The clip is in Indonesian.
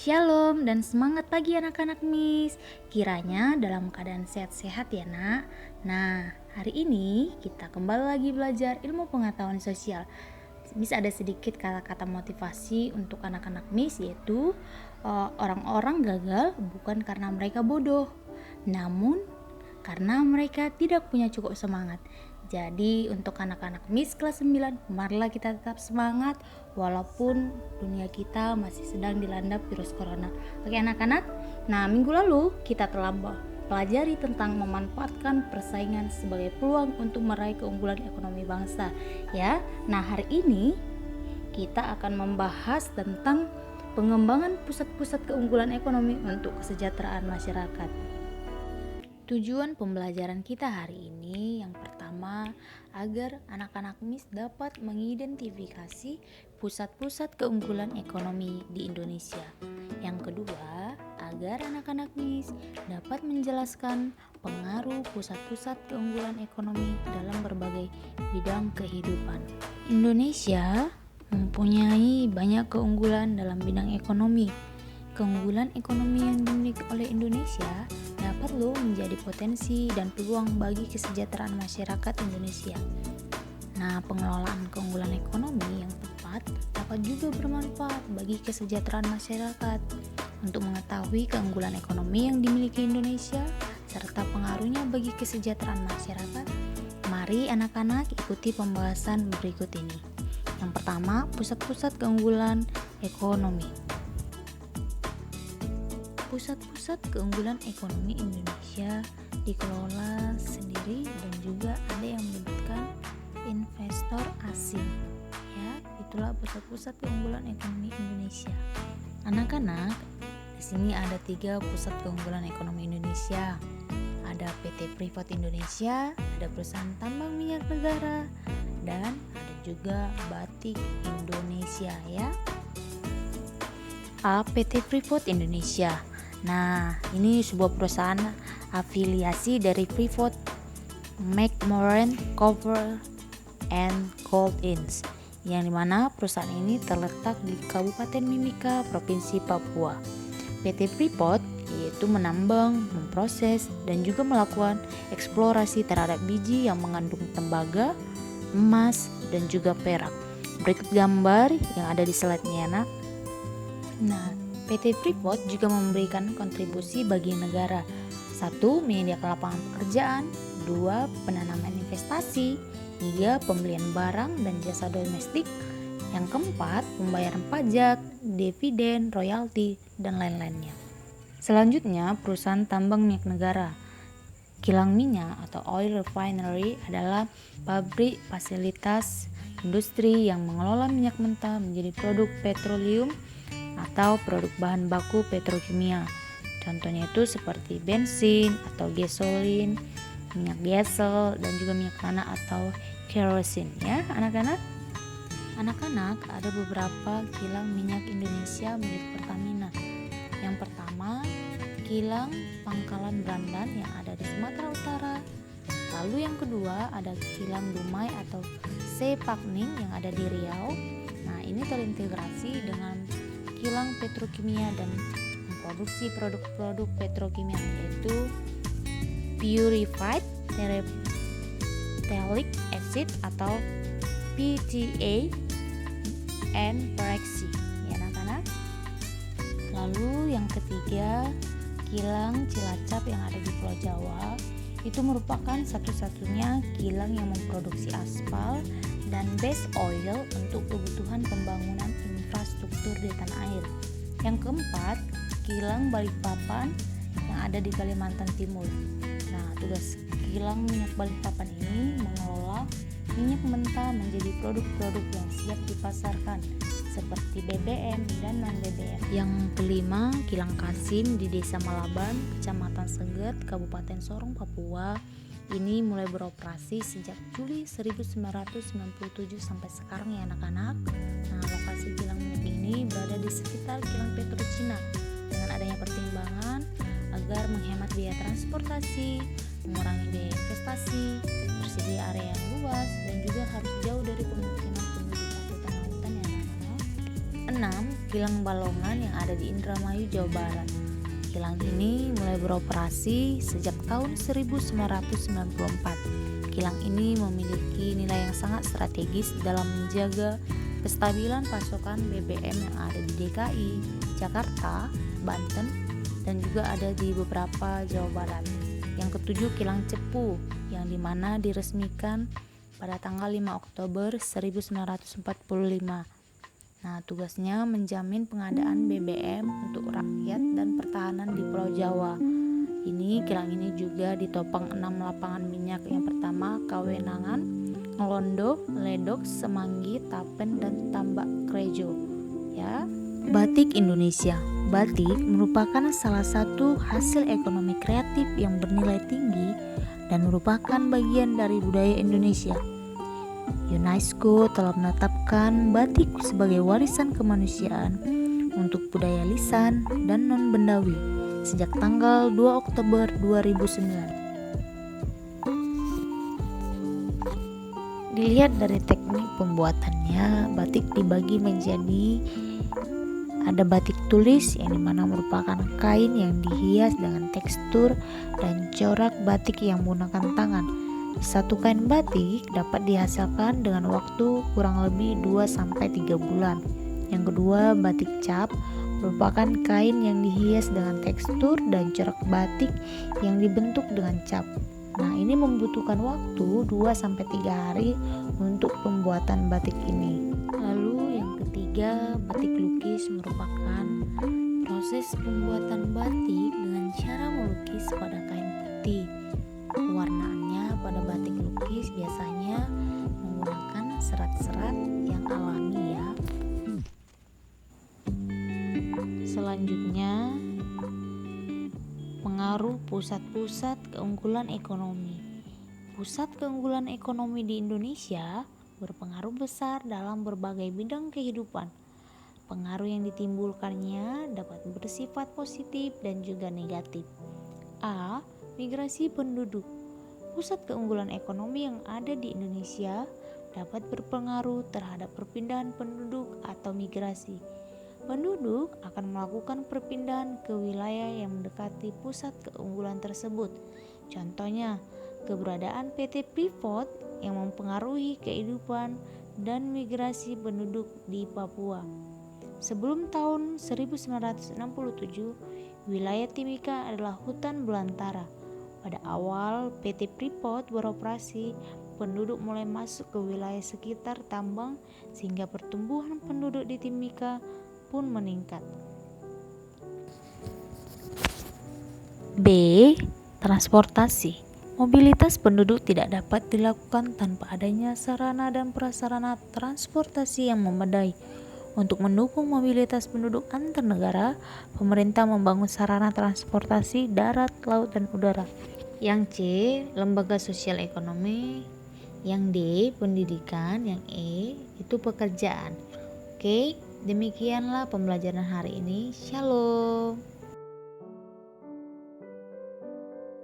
Shalom dan semangat pagi anak-anak Miss. Kiranya dalam keadaan sehat-sehat ya nak. Nah, hari ini kita kembali lagi belajar ilmu pengetahuan sosial. Miss ada sedikit kata-kata motivasi untuk anak-anak Miss, yaitu orang-orang gagal bukan karena mereka bodoh, namun karena mereka tidak punya cukup semangat. Jadi untuk anak-anak Miss kelas 9, marilah kita tetap semangat walaupun dunia kita masih sedang dilanda virus corona. Oke anak-anak, nah minggu lalu kita telah pelajari tentang memanfaatkan persaingan sebagai peluang untuk meraih keunggulan ekonomi bangsa ya. Nah hari ini kita akan membahas tentang pengembangan pusat-pusat keunggulan ekonomi untuk kesejahteraan masyarakat. Tujuan pembelajaran kita hari ini yang pertama, agar anak-anak Miss dapat mengidentifikasi pusat-pusat keunggulan ekonomi di Indonesia. Yang kedua, agar anak-anak Miss dapat menjelaskan pengaruh pusat-pusat keunggulan ekonomi dalam berbagai bidang kehidupan. Indonesia mempunyai banyak keunggulan dalam bidang ekonomi. Keunggulan ekonomi yang dimiliki oleh Indonesia dapat menjadi potensi dan peluang bagi kesejahteraan masyarakat Indonesia. Nah, pengelolaan keunggulan ekonomi yang tepat dapat juga bermanfaat bagi kesejahteraan masyarakat. Untuk mengetahui keunggulan ekonomi yang dimiliki Indonesia serta pengaruhnya bagi kesejahteraan masyarakat, mari anak-anak ikuti pembahasan berikut ini. Yang pertama, pusat-pusat keunggulan ekonomi. Pusat-pusat keunggulan ekonomi Indonesia dikelola sendiri dan juga ada yang melibatkan investor asing. Ya, itulah pusat-pusat keunggulan ekonomi Indonesia. Anak-anak, di sini ada 3 pusat keunggulan ekonomi Indonesia. Ada PT Freeport Indonesia, ada perusahaan tambang minyak negara, dan ada juga Batik Indonesia ya. PT Freeport Indonesia. Nah, ini sebuah perusahaan afiliasi dari Freeport, McMoran Copper and Gold Inc., yang dimana perusahaan ini terletak di Kabupaten Mimika, Provinsi Papua. PT Freeport yaitu menambang, memproses, dan juga melakukan eksplorasi terhadap biji yang mengandung tembaga, emas, dan juga perak. Berikut gambar yang ada di slide-nya anak. Nah, PT Freeport juga memberikan kontribusi bagi negara. 1. Menyediakan lapangan pekerjaan. 2. Penanaman investasi. 3. Pembelian barang dan jasa domestik. Yang keempat, pembayaran pajak, dividen, royalti, dan lain-lainnya. Selanjutnya, perusahaan tambang minyak negara. Kilang minyak atau oil refinery adalah pabrik fasilitas industri yang mengelola minyak mentah menjadi produk petroleum atau produk bahan baku petrokimia. Contohnya itu seperti bensin atau gasolin, minyak diesel, dan juga minyak tanah atau kerosin ya anak-anak. Anak-anak, ada beberapa kilang minyak Indonesia milik Pertamina. Yang pertama, kilang Pangkalan Brandan yang ada di Sumatera Utara. Lalu yang kedua ada kilang Dumai atau Sepakning yang ada di Riau. Nah, ini terintegrasi dengan kilang petrokimia dan memproduksi produk-produk petrokimia yaitu purified terephthalic acid atau PTA and peroxy ya anak-anak. Lalu yang ketiga, kilang Cilacap yang ada di Pulau Jawa. Itu merupakan satu-satunya kilang yang memproduksi aspal dan base oil untuk kebutuhan pembangunan infrastruktur di tanah air. Yang keempat, kilang Balikpapan yang ada di Kalimantan Timur. Nah, tugas kilang minyak Balikpapan ini mengelola minyak mentah menjadi produk-produk yang siap dipasarkan seperti BBM dan non-BBM. Yang kelima, kilang Kasim di Desa Malaban, Kecamatan Seget, Kabupaten Sorong, Papua. Ini mulai beroperasi sejak Juli 1997 sampai sekarang ya anak-anak. Nah, lokasi kilang minyak ini berada di sekitar kilang Petrocina dengan adanya pertimbangan agar menghemat biaya transportasi, mengurangi biaya investasi, tersedia area yang luas, dan juga harus jauh dari pemukiman penduduk atau tanah hutan ya anak-anak. 6. Kilang Balongan yang ada di Indramayu, Jawa Barat. Kilang ini mulai beroperasi sejak tahun 1994. Kilang ini memiliki nilai yang sangat strategis dalam menjaga kestabilan pasokan BBM yang ada di DKI, Jakarta, Banten, dan juga ada di beberapa Jawa Barat. Yang ketujuh, Kilang Cepu yang dimana diresmikan pada tanggal 5 Oktober 1945. Nah, tugasnya menjamin pengadaan BBM untuk rakyat dan pertahanan di Pulau Jawa. Kilang ini juga ditopang 6 lapangan minyak. Yang pertama, Kawenangan, Londo, Ledok, Semanggi, Tapen, dan Tambak Krejo. Ya. Batik Indonesia. Batik merupakan salah satu hasil ekonomi kreatif yang bernilai tinggi dan merupakan bagian dari budaya Indonesia. UNESCO telah menetapkan batik sebagai warisan kemanusiaan untuk budaya lisan dan non-bendawi sejak tanggal 2 Oktober 2009. Dilihat dari teknik pembuatannya, batik dibagi menjadi ada batik tulis yang dimana merupakan kain yang dihias dengan tekstur dan corak batik yang menggunakan tangan. Satu kain batik dapat dihasilkan dengan waktu kurang lebih 2-3 bulan. Yang kedua, batik cap merupakan kain yang dihias dengan tekstur dan corak batik yang dibentuk dengan cap. Nah, ini membutuhkan waktu 2-3 hari untuk pembuatan batik ini. Lalu yang ketiga, batik lukis merupakan proses pembuatan batik dengan cara melukis pada kain putih. Pewarnaannya pada batik lukis biasanya menggunakan serat-serat yang alami ya. Selanjutnya, pengaruh pusat-pusat keunggulan ekonomi. Pusat keunggulan ekonomi di Indonesia berpengaruh besar dalam berbagai bidang kehidupan. Pengaruh yang ditimbulkannya dapat bersifat positif dan juga negatif. A. Migrasi penduduk. Pusat keunggulan ekonomi yang ada di Indonesia dapat berpengaruh terhadap perpindahan penduduk atau migrasi. Penduduk akan melakukan perpindahan ke wilayah yang mendekati pusat keunggulan tersebut. Contohnya, keberadaan PT Freeport yang mempengaruhi kehidupan dan migrasi penduduk di Papua. Sebelum tahun 1967, wilayah Timika adalah hutan belantara. Pada awal PT Freeport beroperasi, penduduk mulai masuk ke wilayah sekitar tambang sehingga pertumbuhan penduduk di Timika pun meningkat. B. Transportasi. Mobilitas penduduk tidak dapat dilakukan tanpa adanya sarana dan prasarana transportasi yang memadai. Untuk mendukung mobilitas penduduk antar negara, pemerintah membangun sarana transportasi darat, laut, dan udara. Yang C, lembaga sosial ekonomi. Yang D, pendidikan. Yang E, itu pekerjaan. Oke, demikianlah pembelajaran hari ini. Shalom.